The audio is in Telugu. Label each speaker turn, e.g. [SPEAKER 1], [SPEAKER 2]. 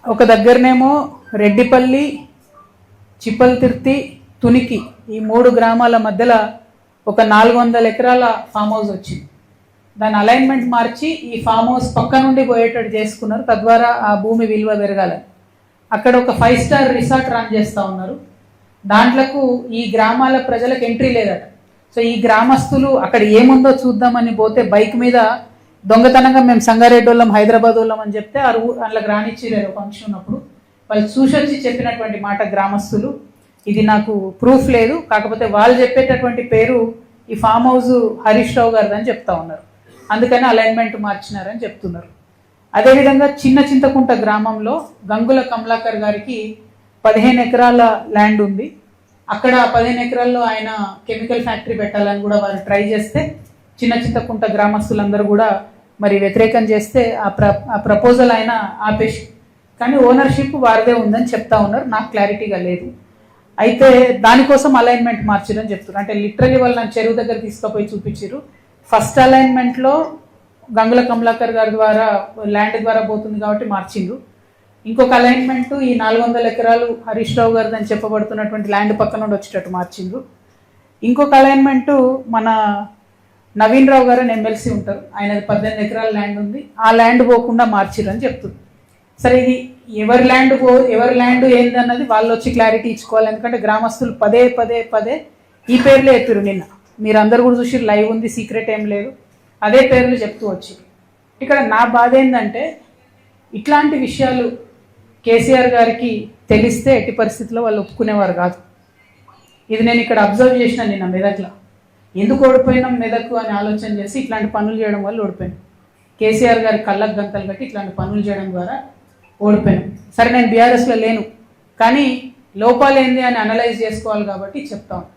[SPEAKER 1] ఒక దగ్గరనేమో రెడ్డిపల్లి, చిప్పల్తిర్తి, తునికి ఈ 3 గ్రామాల మధ్యలో ఒక 400 ఎకరాల ఫామ్ హౌస్ వచ్చింది. దాని అలైన్మెంట్ మార్చి ఈ ఫామ్ హౌస్ పక్క నుండి పోయేటట్టు చేసుకున్నారు. తద్వారా ఆ భూమి విలువ పెరగాలని అక్కడ ఒక 5 స్టార్ రిసార్ట్ రన్ చేస్తూ ఉన్నారు. దాంట్లకు ఈ గ్రామాల ప్రజలకు ఎంట్రీ లేదట. సో ఈ గ్రామస్తులు అక్కడ ఏముందో చూద్దామని పోతే బైక్ మీద దొంగతనంగా మేము సంగారెడ్డి వాళ్ళం, హైదరాబాద్ వాళ్ళం అని చెప్తే అందులోకి రానిచ్చిలేరు. ఫంక్షన్ ఉన్నప్పుడు వాళ్ళు చూసొచ్చి చెప్పినటువంటి మాట గ్రామస్తులు, ఇది నాకు ప్రూఫ్ లేదు, కాకపోతే వాళ్ళు చెప్పేటటువంటి పేరు ఈ ఫామ్ హౌస్ హరీష్ రావు గారిది అని చెప్తా ఉన్నారు. అందుకని అలైన్మెంట్ మార్చినారని చెప్తున్నారు. అదేవిధంగా చిన్న చింతకుంట గ్రామంలో గంగుల కమలాకర్ గారికి 15 ఎకరాల ల్యాండ్ ఉంది. అక్కడ 15 ఎకరాల్లో ఆయన కెమికల్ ఫ్యాక్టరీ పెట్టాలని కూడా వారు ట్రై చేస్తే చిన్న చింతకుంట గ్రామస్తులందరూ కూడా మరి వ్యతిరేకం చేస్తే ఆ ప్రపోజల్ ఆయన ఆపేసి, కానీ ఓనర్షిప్ వారిదే ఉందని చెప్తా ఉన్నారు. నాకు క్లారిటీగా లేదు. అయితే దానికోసం అలైన్మెంట్ మార్చిరని చెప్తున్నారు. అంటే లిటరలీ వాళ్ళు నన్ను చెరువు దగ్గర తీసుకుపోయి చూపించారు. ఫస్ట్ అలైన్మెంట్లో గంగుల కమలాకర్ గారి ద్వారా ల్యాండ్ ద్వారా పోతుంది కాబట్టి మార్చిండ్రు. ఇంకొక అలైన్మెంట్ ఈ 400 ఎకరాలు హరీష్ రావు గారిది అని చెప్పబడుతున్నటువంటి ల్యాండ్ పక్క నుండి వచ్చేటట్టు మార్చిండ్రు. ఇంకొక అలైన్మెంటు మన నవీన్ రావు గారు అని ఎమ్మెల్సీ ఉంటారు, ఆయనది 18 ఎకరాల ల్యాండ్ ఉంది, ఆ ల్యాండ్ పోకుండా మార్చిర్రు అని చెప్తుంది. సరే ఇది ఎవరి ల్యాండ్ ఏందన్నది వాళ్ళు వచ్చి క్లారిటీ ఇచ్చుకోవాలి. ఎందుకంటే గ్రామస్తులు పదే పదే పదే ఈ పేర్లే చెప్పారు. నిన్న మీరు అందరు కూడా చూసి లైవ్ ఉంది, సీక్రెట్ ఏం లేదు, అదే పేర్లు చెప్తూ వచ్చి. ఇక్కడ నా బాధ ఏంటంటే ఇట్లాంటి విషయాలు కేసీఆర్ గారికి తెలిస్తే ఎట్టి పరిస్థితుల్లో వాళ్ళు ఒప్పుకునేవారు కాదు. ఇది నేను ఇక్కడ అబ్జర్వ్ చేసిన నిన్న మెదక్లో. ఎందుకు ఓడిపోయినాం మెదక్ అని ఆలోచన చేసి ఇట్లాంటి పనులు చేయడం వల్ల ఓడిపోయాను. కేసీఆర్ గారి కళ్ళకు గంతలు కట్టి ఇట్లాంటి పనులు చేయడం ద్వారా ఓడిపోయాను. సరే నేను బీఆర్ఎస్లో లేను, కానీ లోపాలు ఏంది అని అనలైజ్ చేసుకోవాలి కాబట్టి చెప్తాను.